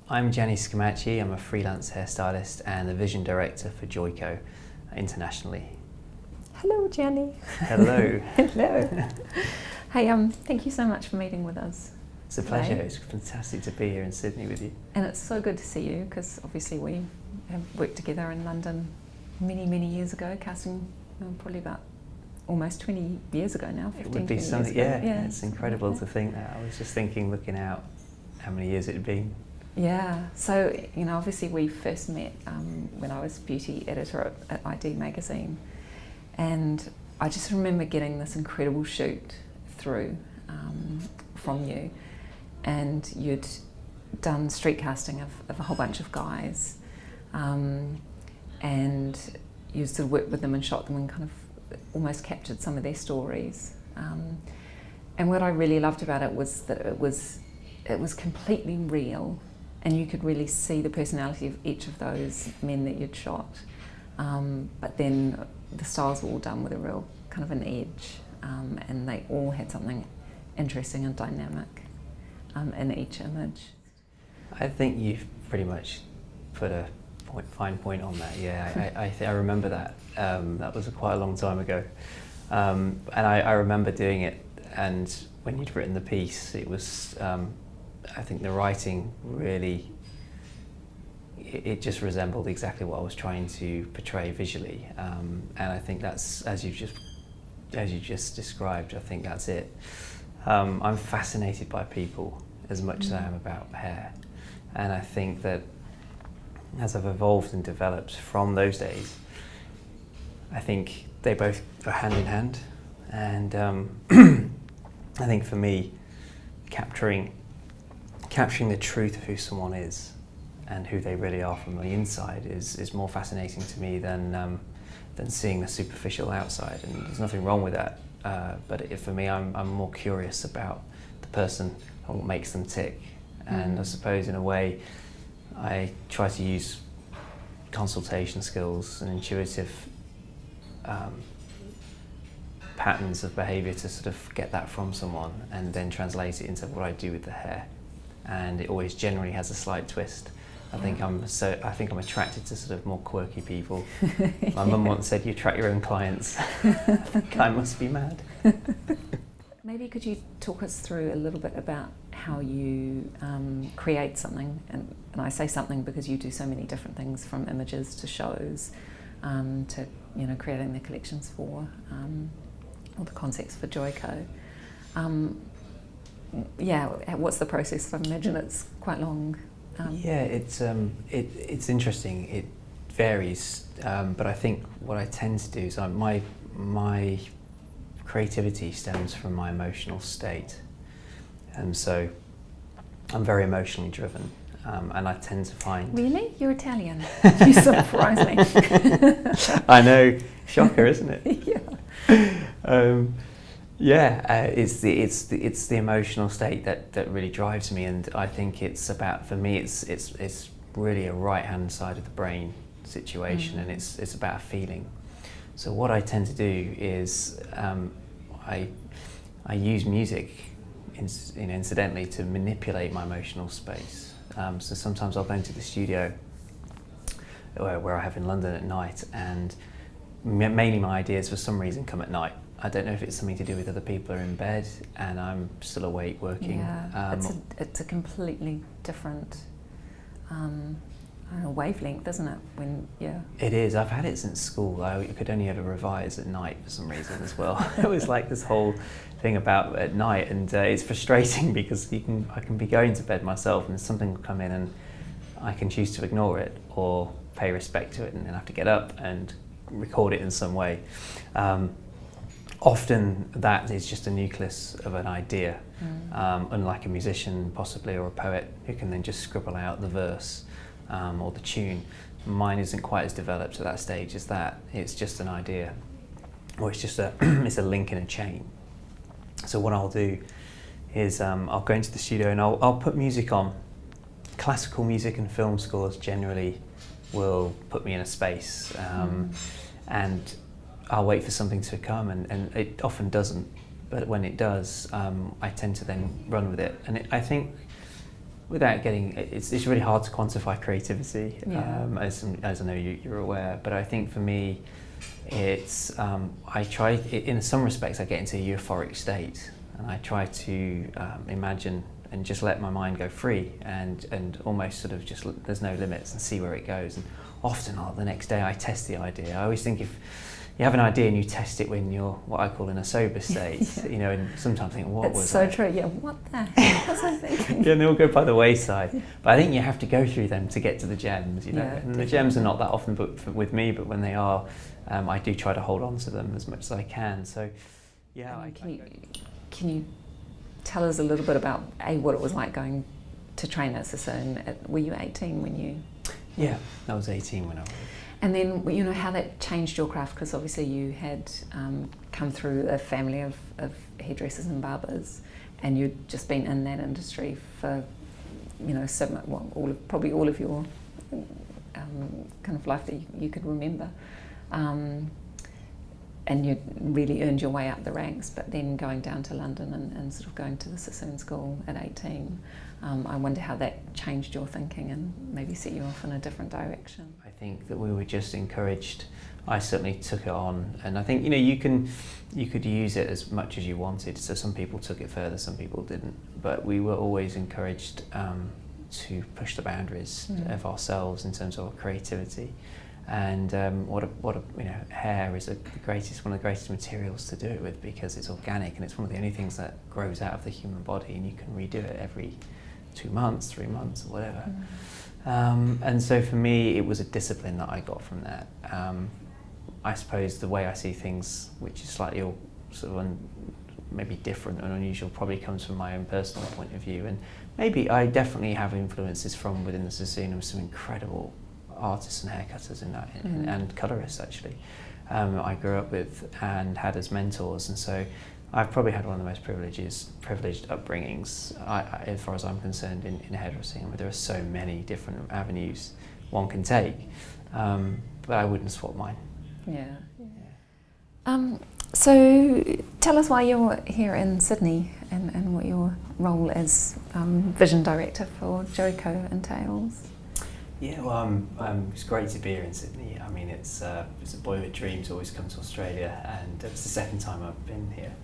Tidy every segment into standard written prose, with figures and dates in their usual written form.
I'm Gianni Scumaci. I'm a freelance hairstylist and the vision director for Joico internationally. Hello, Gianni. Hello. Hello. Hey, thank you so much for meeting with us. It's a pleasure. It's fantastic to be here in Sydney with you. And it's so good to see you because obviously we have worked together in London many years ago, casting probably about almost 20 years ago now, 15, It would be 20 something, years ago. yeah, it's incredible to think that. I was just thinking, looking out, how many years it had been. Yeah, so, obviously we first met when I was beauty editor at ID magazine, and I just remember getting this incredible shoot through from you, and you'd done street casting of a whole bunch of guys, and you sort of worked with them and shot them and kind of almost captured some of their stories. And what I really loved about it was that it was completely real, and you could really see the personality of each of those men that you'd shot. But then the styles were all done with a real kind of an edge, and they all had something interesting and dynamic in each image. I think you've pretty much put a fine point on that. Yeah, I remember that. That was quite a long time ago, and I remember doing it. And when you'd written the piece, it was. I think the writing really. It just resembled exactly what I was trying to portray visually, and I think that's as you just described. I think that's it. I'm fascinated by people as much as I am about hair, and I think that as I've evolved and developed from those days, I think they both are hand in hand, and I think for me, capturing the truth of who someone is and who they really are from the inside is more fascinating to me than seeing the superficial outside, and there's nothing wrong with that. But for me, I'm more curious about the person and what makes them tick. And I suppose in a way, I try to use consultation skills and intuitive patterns of behaviour to sort of get that from someone, and then translate it into what I do with the hair. And it always generally has a slight twist. I think I'm attracted to sort of more quirky people. My mum once said, "You attract your own clients." I think I must be mad. Maybe could you talk us through a little bit about how you create something, and I say something because you do so many different things, from images to shows, to creating the collections for all the concepts for Joico. What's the process? I imagine it's quite long. Yeah, it's interesting. It varies, but I think what I tend to do is my creativity stems from my emotional state, and so I'm very emotionally driven, and I tend to find. Really? You're Italian? You surprise me. I know, shocker, isn't it? Yeah. It's the emotional state that really drives me, and I think it's about, for me, it's really a right hand side of the brain situation, and it's about a feeling. So what I tend to do is I use music, incidentally, to manipulate my emotional space. So sometimes I'll go into the studio where I have in London at night, and mainly my ideas for some reason come at night. I don't know if it's something to do with other people are in bed and I'm still awake working. Yeah, it's a completely different wavelength, isn't it? It is. I've had it since school. I could only ever revise at night for some reason as well. It was like this whole thing about at night, and it's frustrating because I can be going to bed myself and something will come in and I can choose to ignore it or pay respect to it and then have to get up and record it in some way. Often that is just a nucleus of an idea, unlike a musician possibly, or a poet who can then just scribble out the verse or the tune. Mine isn't quite as developed at that stage as that. It's just an idea, or it's just it's a link in a chain. So what I'll do is I'll go into the studio and I'll put music on. Classical music and film scores generally will put me in a space, and I'll wait for something to come, and it often doesn't, but when it does, I tend to then run with it. And I think without getting, it's really hard to quantify creativity, Yeah. as I know you're aware. But I think for me, it's I try, in some respects, I get into a euphoric state, and I try to imagine and just let my mind go free, and almost sort of just there's no limits, and see where it goes. And often, the next day, I test the idea. I always think if you have an idea and you test it when you're what I call in a sober state, Yeah. you know, and sometimes think, what was It's so that? true. Yeah, what the heck was I thinking? Yeah, and they all go by the wayside. But I think you have to go through them to get to the gems, you know. Yeah, And the gems are not that often with me, but when they are, I do try to hold on to them as much as I can. So, yeah. Can you tell us a little bit about what it was like going to train at Sassoon? Were you 18 when you? Yeah, I was 18 when I was. And then, you know, how that changed your craft, because obviously you had come through a family of hairdressers and barbers, and you'd just been in that industry for, you know, so much, well, probably all of your kind of life that you could remember. And you really earned your way up the ranks, but then going down to London and sort of going to the Sassoon School at 18, I wonder how that changed your thinking and maybe set you off in a different direction. I think that we were just encouraged. I certainly took it on, and I think, you know, you could use it as much as you wanted. So some people took it further, some people didn't. But we were always encouraged to push the boundaries of ourselves in terms of our creativity. And hair is one of the greatest materials to do it with, because it's organic and it's one of the only things that grows out of the human body, and you can redo it every 2 months, 3 months, or whatever. And so for me, it was a discipline that I got from that. I suppose the way I see things, which is slightly sort of maybe different and unusual, probably comes from my own personal point of view. And maybe I definitely have influences from within the Sassoon of some incredible artists and haircutters and colourists, actually. I grew up with and had as mentors, and so I've probably had one of the most privileged upbringings, as far as I'm concerned, in hairdressing. I mean, there are so many different avenues one can take, but I wouldn't swap mine. Yeah. So tell us why you're here in Sydney and what your role as vision director for Joco entails. Yeah, well, it's great to be here in Sydney. I mean, it's a boyhood dream to always come to Australia, and it's the second time I've been here.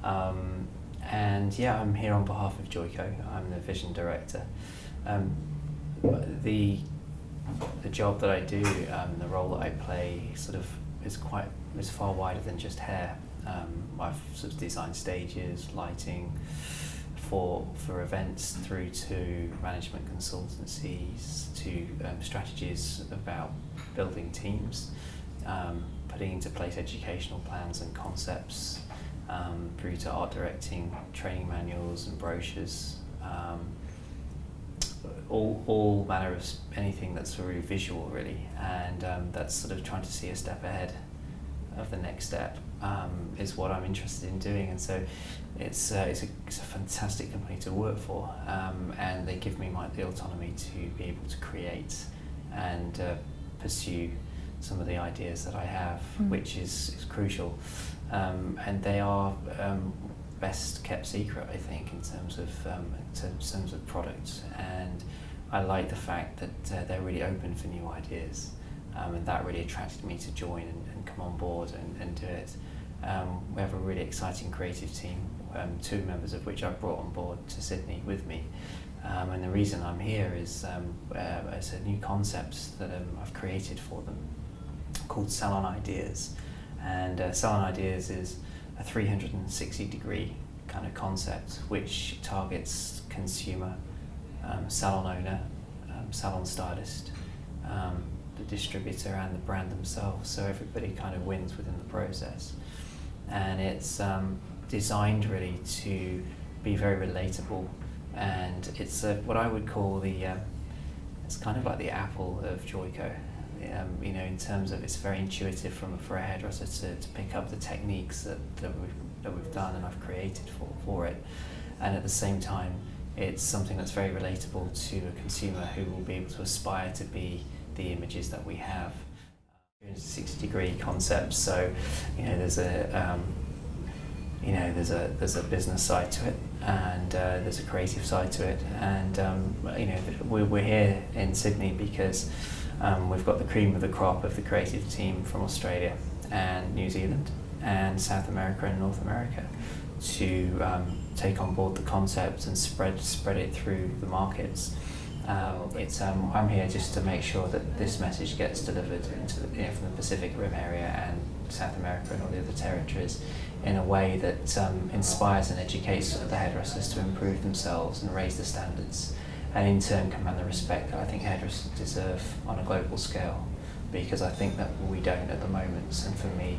And yeah, I'm here on behalf of Joco. I'm the vision director. The job that I do, the role that I play, sort of is far wider than just hair. I've sort of designed stages, lighting, for events, through to management consultancies, to strategies about building teams, putting into place educational plans and concepts, through to art directing, training manuals and brochures, all manner of anything that's really visual, really, and that's sort of trying to see a step ahead of the next step, is what I'm interested in doing. And so it's a fantastic company to work for, and they give me the autonomy to be able to create and pursue some of the ideas that I have, which is crucial, and they are best kept secret, I think, in terms of products. And I like the fact that they're really open for new ideas, and that really attracted me to join and come on board and do it. We have a really exciting creative team, 2 members of which I've brought on board to Sydney with me. And the reason I'm here is it's a new concept that I've created for them, called Salon Ideas. And Salon Ideas is a 360-degree kind of concept which targets consumer, salon owner, salon stylist, the distributor and the brand themselves, so everybody kind of wins within the process. And it's designed really to be very relatable, and it's what I would call it's kind of like the Apple of Joico. You know, in terms of it's very intuitive for a hairdresser to pick up the techniques that we've done and I've created for it, and at the same time it's something that's very relatable to a consumer who will be able to aspire to be the images that we have. 360-degree concept, so you know there's you know, there's a business side to it, and there's a creative side to it, and you know, we're here in Sydney because we've got the cream of the crop of the creative team from Australia and New Zealand and South America and North America to take on board the concept and spread it through the markets. I'm here just to make sure that this message gets delivered into from the Pacific Rim area and South America and all the other territories in a way that inspires and educates the hairdressers to improve themselves and raise the standards, and in turn command the respect that I think hairdressers deserve on a global scale, because I think that we don't at the moment. And for me,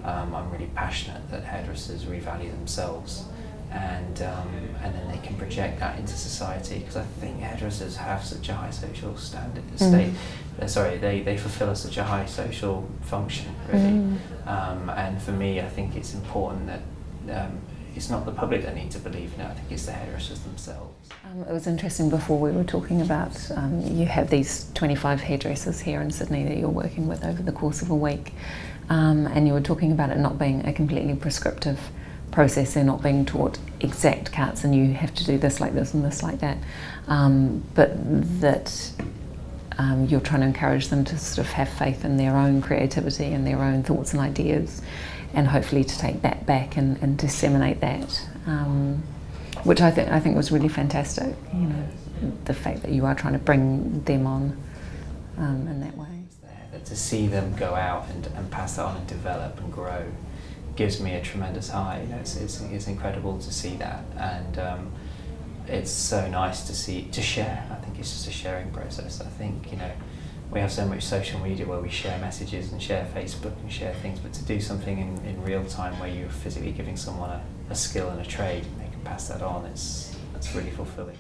I'm really passionate that hairdressers revalue themselves, and then they can project that into society, because I think hairdressers have such a high social standards. They fulfil such a high social function, really. And for me, I think it's important that it's not the public that need to believe in it. I think it's the hairdressers themselves. It was interesting before we were talking about you have these 25 hairdressers here in Sydney that you're working with over the course of a week, and you were talking about it not being a completely prescriptive process. They're not being taught exact cuts and you have to do this like this and this like that, but that you're trying to encourage them to sort of have faith in their own creativity and their own thoughts and ideas, and hopefully to take that back and disseminate that, which I think was really fantastic. You know, the fact that you are trying to bring them on in that way. To see them go out and pass that on and develop and grow gives me a tremendous high. You know, it's incredible to see that, and it's so nice to share. I think it's just a sharing process. I think, you know, we have so much social media where we share messages and share Facebook and share things, but to do something in real time where you're physically giving someone a skill and a trade and they can pass that on, it's really fulfilling.